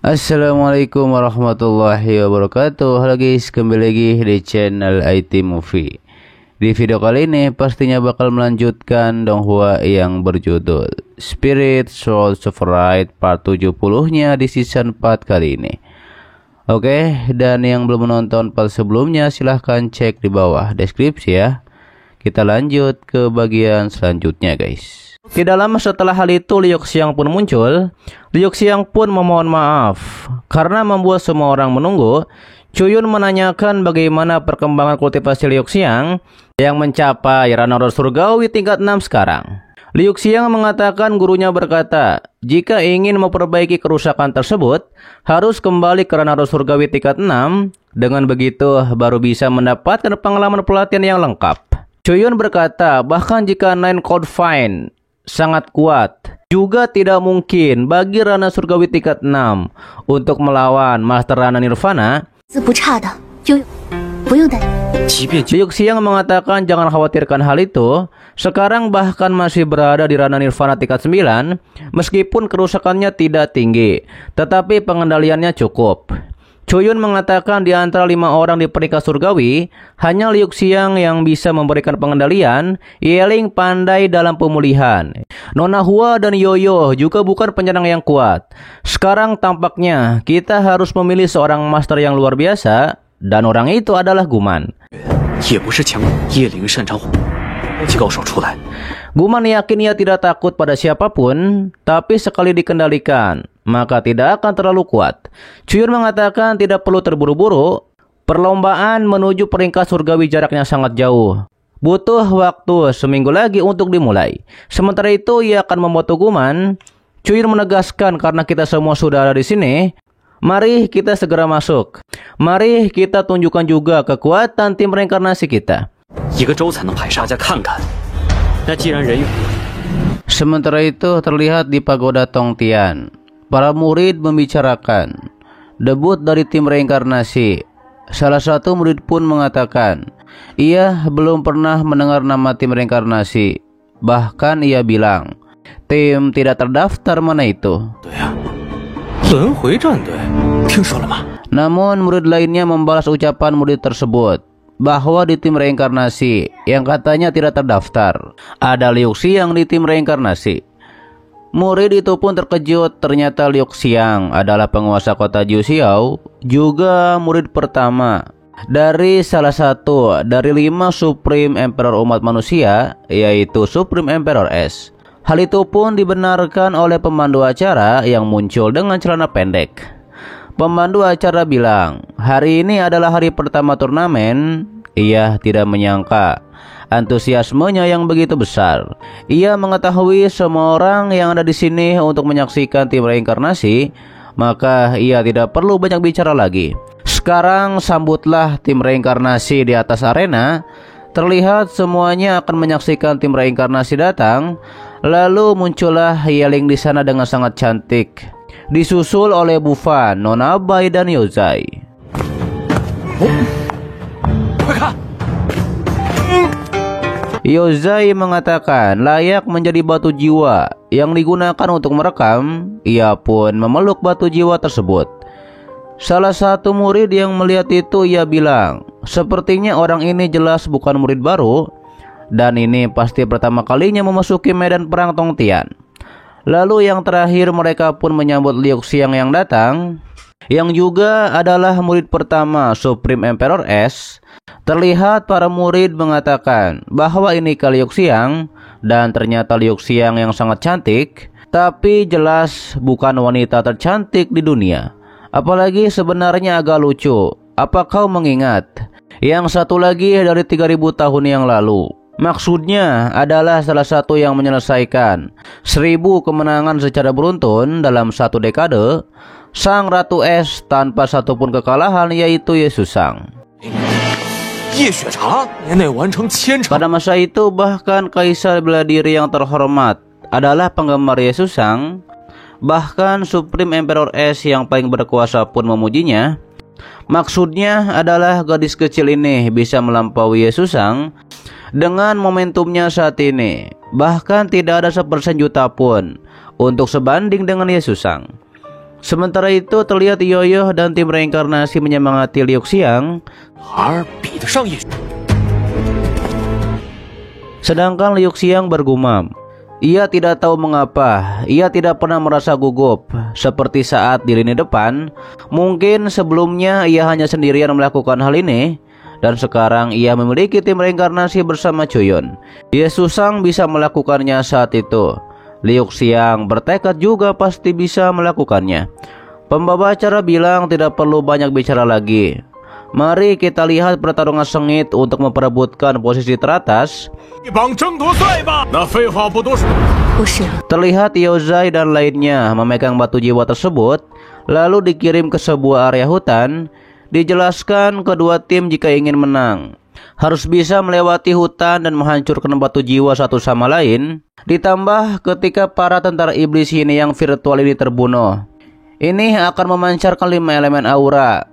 Assalamualaikum warahmatullahi wabarakatuh. Halo guys, kembali lagi di channel IT Movie. Di video kali ini pastinya bakal melanjutkan donghua yang berjudul Spirit Soul Severide part 70-nya di season 4 kali ini. Oke, dan yang belum menonton part sebelumnya silahkan cek di bawah deskripsi ya. Kita lanjut ke bagian selanjutnya guys. Tidak lama setelah hal itu, Liu Xiang pun muncul. Liu Xiang pun memohon maaf karena membuat semua orang menunggu. Cuyun menanyakan bagaimana perkembangan kultivasi Liu Xiang yang mencapai ranah surgawi tingkat 6 sekarang. Liu Xiang mengatakan gurunya berkata, jika ingin memperbaiki kerusakan tersebut, harus kembali ke ranah surgawi tingkat 6. Dengan begitu, baru bisa mendapatkan pengalaman pelatihan yang lengkap. Cuyun berkata, bahkan jika Nine Code Fine sangat kuat, juga tidak mungkin bagi Rana Surgawi tingkat 6 untuk melawan Master Rana Nirvana. Liu Xiang mengatakan jangan khawatirkan hal itu. Sekarang bahkan masih berada di Rana Nirvana tingkat 9, meskipun kerusakannya tidak tinggi, tetapi pengendaliannya cukup. Cuyun mengatakan di antara 5 orang di peringkat surgawi, hanya Liu Xiang yang bisa memberikan pengendalian. Yeling pandai dalam pemulihan. Nona Hua dan Yoyo juga bukan penyerang yang kuat. Sekarang tampaknya kita harus memilih seorang master yang luar biasa, dan orang itu adalah Guman. Guman yakin ia tidak takut pada siapapun, tapi sekali dikendalikan, maka tidak akan terlalu kuat. Cuyun mengatakan tidak perlu terburu-buru. Perlombaan menuju peringkat surgawi jaraknya sangat jauh. Butuh waktu seminggu lagi untuk dimulai. Sementara itu ia akan membantu Guman. Cuyun menegaskan karena kita semua sudah ada di sini, mari kita segera masuk. Mari kita tunjukkan juga kekuatan tim reinkarnasi kita. Sementara itu terlihat di pagoda Tongtian, para murid membicarakan debut dari tim reinkarnasi. Salah satu murid pun mengatakan ia belum pernah mendengar nama tim reinkarnasi. Bahkan ia bilang tim tidak terdaftar mana itu. Namun murid lainnya membalas ucapan murid tersebut bahwa di tim reinkarnasi yang katanya tidak terdaftar ada Liu Xiang di tim reinkarnasi. Murid itu pun terkejut, ternyata Liu Xiang adalah penguasa kota Jiuxiao, juga murid pertama dari salah satu dari 5 Supreme Emperor umat manusia, yaitu Supreme Emperor S. Hal itu pun dibenarkan oleh pemandu acara yang muncul dengan celana pendek. Pemandu acara bilang, hari ini adalah hari pertama turnamen. Ia tidak menyangka antusiasmenya yang begitu besar. Ia mengetahui semua orang yang ada di sini untuk menyaksikan tim reinkarnasi, maka ia tidak perlu banyak bicara lagi. Sekarang sambutlah tim reinkarnasi di atas arena. Terlihat semuanya akan menyaksikan tim reinkarnasi datang. Lalu muncullah Yeling di sana dengan sangat cantik, disusul oleh Bufan, Nona Bai dan Yozai. Yozai mengatakan layak menjadi batu jiwa yang digunakan untuk merekam. Ia pun memeluk batu jiwa tersebut. Salah satu murid yang melihat itu ia bilang, sepertinya orang ini jelas bukan murid baru, dan ini pasti pertama kalinya memasuki medan perang Tongtian. Lalu yang terakhir mereka pun menyambut Liu Xiang yang datang, yang juga adalah murid pertama Supreme Emperor S. Terlihat para murid mengatakan bahwa ini Liu Xiang, dan ternyata Liu Xiang yang sangat cantik, tapi jelas bukan wanita tercantik di dunia. Apalagi sebenarnya agak lucu. Apa kau mengingat yang satu lagi dari 3000 tahun yang lalu? Maksudnya adalah salah satu yang menyelesaikan 1000 kemenangan secara beruntun dalam satu dekade, sang Ratu Es tanpa satupun kekalahan, yaitu Ye Shusang. Pada masa itu bahkan Kaisar bela diri yang terhormat adalah penggemar Ye Shusang. Bahkan Supreme Emperor S yang paling berkuasa pun memujinya. Maksudnya adalah gadis kecil ini bisa melampaui Ye Shusang dengan momentumnya saat ini. Bahkan tidak ada 1% juta pun untuk sebanding dengan Ye Shusang. Sementara itu terlihat Yoyo dan tim reinkarnasi menyemangati Liu Xiang. Sedangkan Liu Xiang bergumam. Ia tidak tahu mengapa, ia tidak pernah merasa gugup seperti saat di lini depan. Mungkin sebelumnya ia hanya sendirian melakukan hal ini, dan sekarang ia memiliki tim reinkarnasi bersama Chuyun. Ye Susang bisa melakukannya saat itu. Liu Xiang bertekad juga pasti bisa melakukannya. Pembawa acara bilang tidak perlu banyak bicara lagi. Mari kita lihat pertarungan sengit untuk memperebutkan posisi teratas. Terlihat Yaozai dan lainnya memegang batu jiwa tersebut, lalu dikirim ke sebuah area hutan. Dijelaskan kedua tim jika ingin menang harus bisa melewati hutan dan menghancurkan batu jiwa satu sama lain. Ditambah ketika para tentara iblis ini yang virtual ini terbunuh, ini akan memancarkan 5 elemen aura.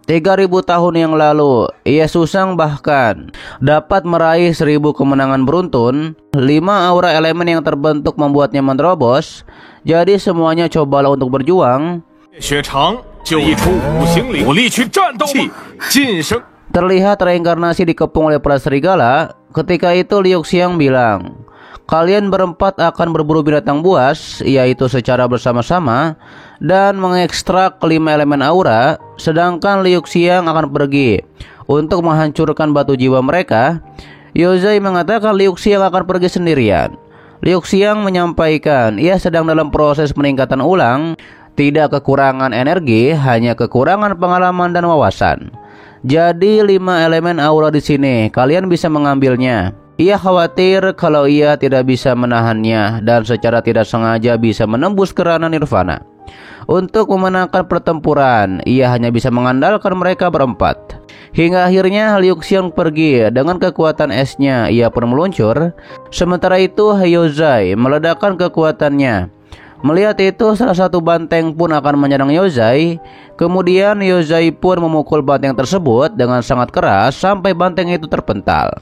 3000 tahun yang lalu, Ye Susang bahkan dapat meraih 1000 kemenangan beruntun. 5 aura elemen yang terbentuk membuatnya menerobos. Jadi semuanya cobalah untuk berjuang. Terlihat reinkarnasi dikepung oleh para serigala. Ketika itu Liu Xiang bilang, kalian berempat akan berburu binatang buas, yaitu secara bersama-sama, dan mengekstrak kelima elemen aura. Sedangkan Liu Xiang akan pergi untuk menghancurkan batu jiwa mereka. Yaozai mengatakan Liu Xiang akan pergi sendirian. Liu Xiang menyampaikan ia sedang dalam proses peningkatan ulang, tidak kekurangan energi, hanya kekurangan pengalaman dan wawasan. Jadi 5 elemen aura di sini, kalian bisa mengambilnya. Ia khawatir kalau ia tidak bisa menahannya dan secara tidak sengaja bisa menembus kerana nirvana. Untuk memenangkan pertempuran, ia hanya bisa mengandalkan mereka berempat. Hingga akhirnya Liu Xiang pergi dengan kekuatan esnya, ia pun meluncur. Sementara itu Yaozai meledakkan kekuatannya. Melihat itu, salah satu banteng pun akan menyerang Yaozai. Kemudian Yaozai pun memukul banteng tersebut dengan sangat keras sampai banteng itu terpental.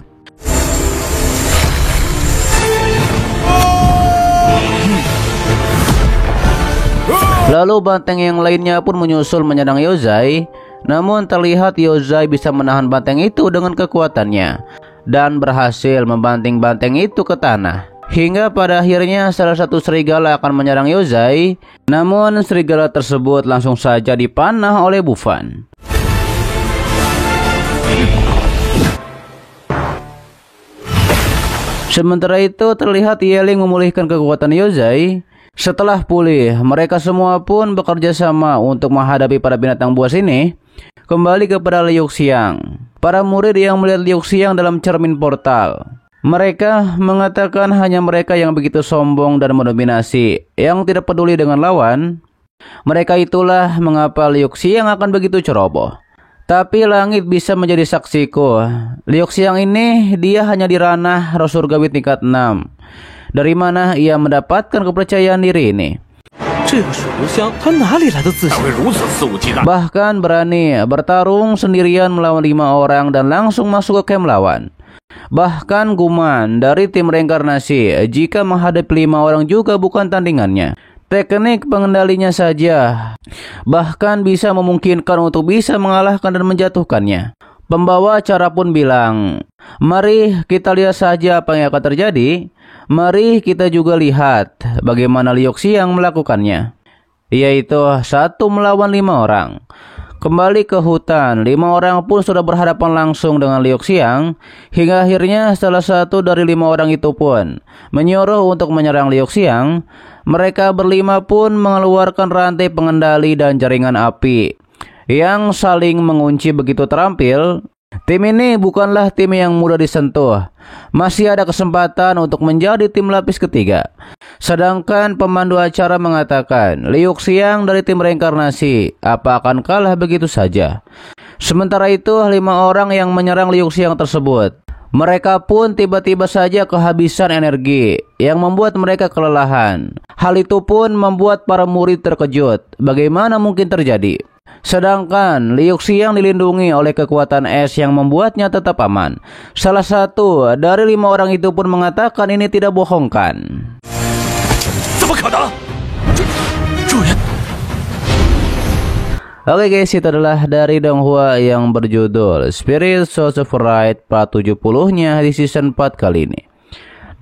Lalu banteng yang lainnya pun menyusul menyerang Yaozai. Namun terlihat Yaozai bisa menahan banteng itu dengan kekuatannya dan berhasil membanting banteng itu ke tanah. Hingga pada akhirnya salah satu serigala akan menyerang Yaozai. Namun serigala tersebut langsung saja dipanah oleh Bufan. Sementara itu terlihat Yeling memulihkan kekuatan Yaozai. Setelah pulih, mereka semua pun bekerja sama untuk menghadapi para binatang buas ini. Kembali kepada Liu Xiang. Para murid yang melihat Liu Xiang dalam cermin portal, mereka mengatakan hanya mereka yang begitu sombong dan mendominasi, yang tidak peduli dengan lawan. Mereka itulah mengapa Liu Xiang akan begitu ceroboh. Tapi langit bisa menjadi saksiku. Liu Xiang ini dia hanya di ranah roh surgawi tingkat 6. Dari mana ia mendapatkan kepercayaan diri ini? Bahkan berani bertarung sendirian melawan 5 orang dan langsung masuk ke camp lawan. Bahkan Guman dari tim reinkarnasi jika menghadapi 5 orang juga bukan tandingannya. Teknik pengendalinya saja bahkan bisa memungkinkan untuk bisa mengalahkan dan menjatuhkannya. Pembawa acara pun bilang, mari kita lihat saja apa yang akan terjadi. Mari kita juga lihat bagaimana Liu Xiang melakukannya. Yaitu 1 melawan 5 orang. Kembali ke hutan, 5 orang pun sudah berhadapan langsung dengan Liu Xiang. Hingga akhirnya salah satu dari 5 orang itu pun menyuruh untuk menyerang Liu Xiang. Mereka berlima pun mengeluarkan rantai pengendali dan jaringan api yang saling mengunci begitu terampil. Tim ini bukanlah tim yang mudah disentuh. Masih ada kesempatan untuk menjadi tim lapis ketiga. Sedangkan pemandu acara mengatakan Liu Xiang dari tim reinkarnasi apa akan kalah begitu saja. Sementara itu 5 orang yang menyerang Liu Xiang tersebut, mereka pun tiba-tiba saja kehabisan energi yang membuat mereka kelelahan. Hal itu pun membuat para murid terkejut. Bagaimana mungkin terjadi? Sedangkan Liu Xiang dilindungi oleh kekuatan es yang membuatnya tetap aman. Salah satu dari 5 orang itu pun mengatakan ini tidak bohongkan. Oke guys, itu adalah dari Donghua yang berjudul Spirit Souls of Right part 70-nya di season 4 kali ini.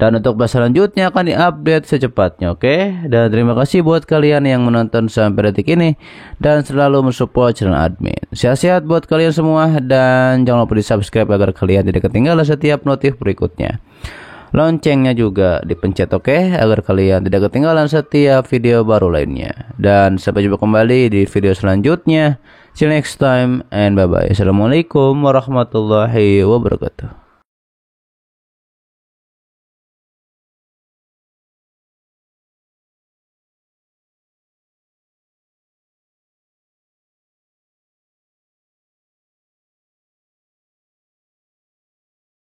Dan untuk bahas selanjutnya akan diupdate secepatnya, oke? Dan terima kasih buat kalian yang menonton sampai detik ini dan selalu mensupport channel admin. Sehat-sehat buat kalian semua dan jangan lupa di subscribe agar kalian tidak ketinggalan setiap notif berikutnya. Loncengnya juga dipencet, oke? Agar kalian tidak ketinggalan setiap video baru lainnya. Dan sampai jumpa kembali di video selanjutnya. See you next time and bye-bye. Assalamualaikum warahmatullahi wabarakatuh.